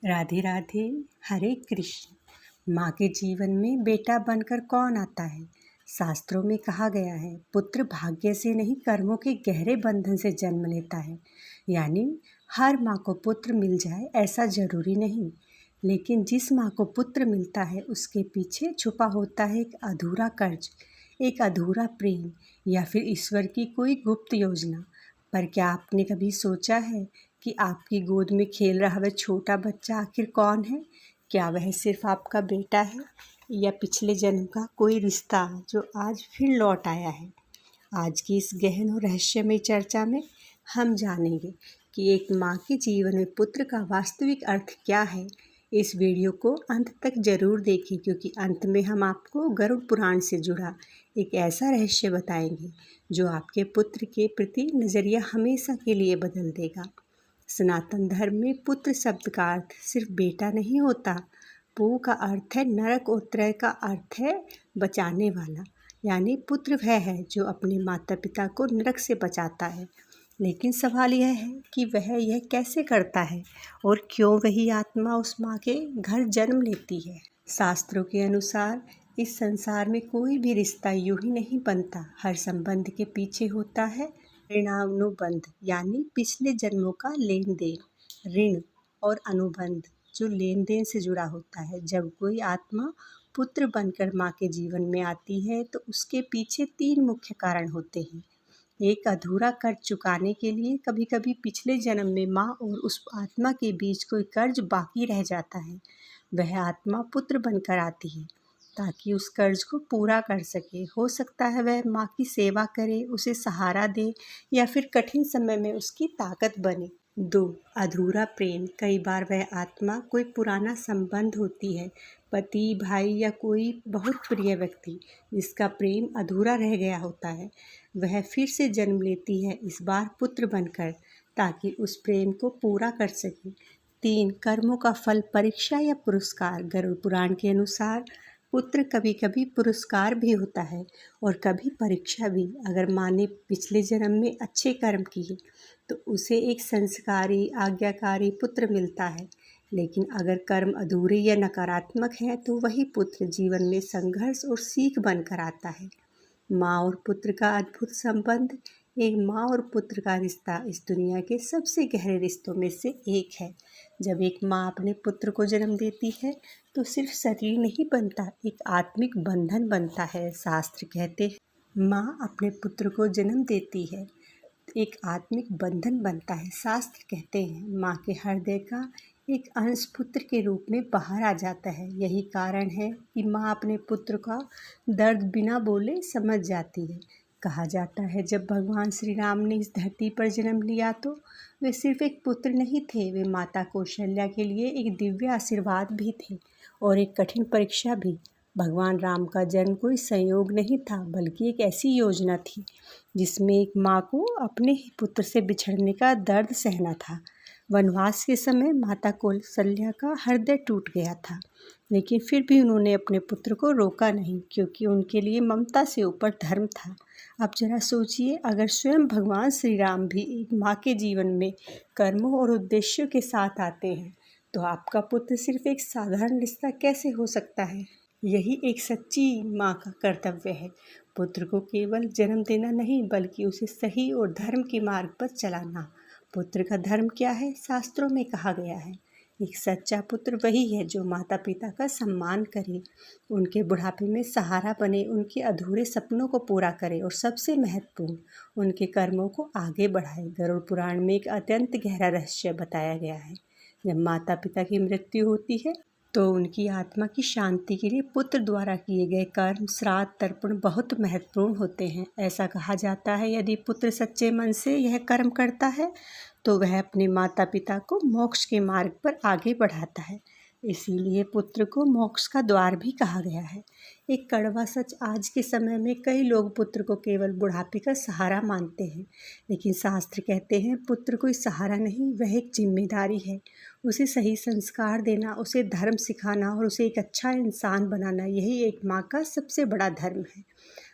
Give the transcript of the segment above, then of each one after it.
राधे राधे। हरे कृष्ण। माँ के जीवन में बेटा बनकर कौन आता है? शास्त्रों में कहा गया है, पुत्र भाग्य से नहीं कर्मों के गहरे बंधन से जन्म लेता है। यानी हर माँ को पुत्र मिल जाए ऐसा जरूरी नहीं, लेकिन जिस माँ को पुत्र मिलता है उसके पीछे छुपा होता है एक अधूरा कर्ज, एक अधूरा प्रेम, या फिर ईश्वर की कोई गुप्त योजना। पर क्या आपने कभी सोचा है कि आपकी गोद में खेल रहा वह छोटा बच्चा आखिर कौन है? क्या वह सिर्फ आपका बेटा है, या पिछले जन्म का कोई रिश्ता जो आज फिर लौट आया है? आज की इस गहन और रहस्यमय चर्चा में हम जानेंगे कि एक माँ के जीवन में पुत्र का वास्तविक अर्थ क्या है। इस वीडियो को अंत तक जरूर देखें, क्योंकि अंत में हम आपको गरुड़ पुराण से जुड़ा एक ऐसा रहस्य बताएंगे जो आपके पुत्र के प्रति नज़रिया हमेशा के लिए बदल देगा। सनातन धर्म में पुत्र शब्द का अर्थ सिर्फ बेटा नहीं होता। पू का अर्थ है नरक और त्रय का अर्थ है बचाने वाला। यानी पुत्र वह है जो अपने माता पिता को नरक से बचाता है। लेकिन सवाल यह है कि वह यह कैसे करता है और क्यों वही आत्मा उस माँ के घर जन्म लेती है। शास्त्रों के अनुसार इस संसार में कोई भी रिश्ता यूं ही नहीं बनता। हर संबंध के पीछे होता है ऋणानुबंध, यानी पिछले जन्मों का लेन देन। ऋण और अनुबंध जो लेन देन से जुड़ा होता है। जब कोई आत्मा पुत्र बनकर माँ के जीवन में आती है तो उसके पीछे 3 मुख्य कारण होते हैं। एक, अधूरा कर्ज चुकाने के लिए। कभी कभी पिछले जन्म में माँ और उस आत्मा के बीच कोई कर्ज बाकी रह जाता है। वह आत्मा पुत्र बनकर आती है ताकि उस कर्ज को पूरा कर सके। हो सकता है वह माँ की सेवा करे, उसे सहारा दे, या फिर कठिन समय में उसकी ताकत बने। 2, अधूरा प्रेम। कई बार वह आत्मा कोई पुराना संबंध होती है, पति, भाई या कोई बहुत प्रिय व्यक्ति जिसका प्रेम अधूरा रह गया होता है। वह फिर से जन्म लेती है, इस बार पुत्र बनकर, ताकि उस प्रेम को पूरा कर सके। 3, कर्मों का फल, परीक्षा या पुरस्कार। गरुड़ पुराण के अनुसार पुत्र कभी कभी पुरस्कार भी होता है और कभी परीक्षा भी। अगर माँ ने पिछले जन्म में अच्छे कर्म किए तो उसे एक संस्कारी, आज्ञाकारी पुत्र मिलता है। लेकिन अगर कर्म अधूरे या नकारात्मक हैं तो वही पुत्र जीवन में संघर्ष और सीख बनकर आता है। माँ और पुत्र का अद्भुत संबंध। एक माँ और पुत्र का रिश्ता इस दुनिया के सबसे गहरे रिश्तों में से एक है। जब एक माँ अपने पुत्र को जन्म देती है तो सिर्फ शरीर नहीं बनता, एक आत्मिक बंधन बनता है। शास्त्र कहते हैं माँ अपने पुत्र को जन्म देती है, एक आत्मिक बंधन बनता है। शास्त्र कहते हैं माँ के हृदय का एक अंश पुत्र के रूप में बाहर आ जाता है। यही कारण है कि माँ अपने पुत्र का दर्द बिना बोले समझ जाती है। कहा जाता है जब भगवान श्री राम ने इस धरती पर जन्म लिया तो वे सिर्फ एक पुत्र नहीं थे, वे माता कौशल्या के लिए एक दिव्य आशीर्वाद भी थे और एक कठिन परीक्षा भी। भगवान राम का जन्म कोई संयोग नहीं था, बल्कि एक ऐसी योजना थी जिसमें एक माँ को अपने ही पुत्र से बिछड़ने का दर्द सहना था। वनवास के समय माता कौशल्या का हृदय टूट गया था, लेकिन फिर भी उन्होंने अपने पुत्र को रोका नहीं, क्योंकि उनके लिए ममता से ऊपर धर्म था। अब जरा सोचिए, अगर स्वयं भगवान श्री राम भी एक माँ के जीवन में कर्मों और उद्देश्यों के साथ आते हैं तो आपका पुत्र सिर्फ एक साधारण रिश्ता कैसे हो सकता है? यही एक सच्ची माँ का कर्तव्य है, पुत्र को केवल जन्म देना नहीं बल्कि उसे सही और धर्म के मार्ग पर चलाना। पुत्र का धर्म क्या है? शास्त्रों में कहा गया है एक सच्चा पुत्र वही है जो माता पिता का सम्मान करे, उनके बुढ़ापे में सहारा बने, उनके अधूरे सपनों को पूरा करे और सबसे महत्वपूर्ण, उनके कर्मों को आगे बढ़ाए। गरुड़ पुराण में एक अत्यंत गहरा रहस्य बताया गया है। जब माता पिता की मृत्यु होती है तो उनकी आत्मा की शांति के लिए पुत्र द्वारा किए गए कर्म, श्राद्ध, तर्पण बहुत महत्वपूर्ण होते हैं। ऐसा कहा जाता है यदि पुत्र सच्चे मन से यह कर्म करता है तो वह अपने माता पिता को मोक्ष के मार्ग पर आगे बढ़ाता है। इसीलिए पुत्र को मोक्ष का द्वार भी कहा गया है। एक कड़वा सच, आज के समय में कई लोग पुत्र को केवल बुढ़ापे का सहारा मानते हैं, लेकिन शास्त्र कहते हैं पुत्र कोई सहारा नहीं, वह एक जिम्मेदारी है। उसे सही संस्कार देना, उसे धर्म सिखाना और उसे एक अच्छा इंसान बनाना, यही एक माँ का सबसे बड़ा धर्म है।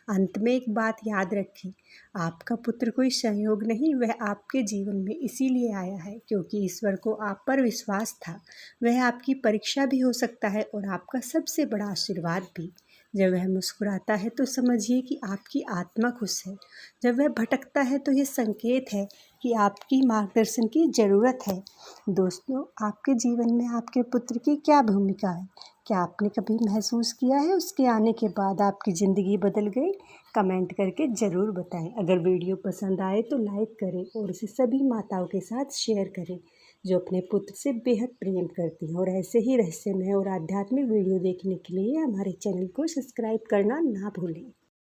अंत में एक बात याद रखें, आपका पुत्र कोई संयोग नहीं, वह आपके जीवन में इसीलिए आया है क्योंकि ईश्वर को आप पर विश्वास था। वह आपकी परीक्षा भी हो सकता है और आपका सबसे बड़ा आशीर्वाद भी। जब वह मुस्कुराता है तो समझिए कि आपकी आत्मा खुश है। जब वह भटकता है तो ये संकेत है कि आपकी मार्गदर्शन की ज़रूरत है। दोस्तों, आपके जीवन में आपके पुत्र की क्या भूमिका है? क्या आपने कभी महसूस किया है उसके आने के बाद आपकी ज़िंदगी बदल गई? कमेंट करके ज़रूर बताएं। अगर वीडियो पसंद आए तो लाइक करें और इसे सभी माताओं के साथ शेयर करें जो अपने पुत्र से बेहद प्रेम करती हैं। और ऐसे ही रहस्यमय और आध्यात्मिक वीडियो देखने के लिए हमारे चैनल को सब्सक्राइब करना ना भूलें।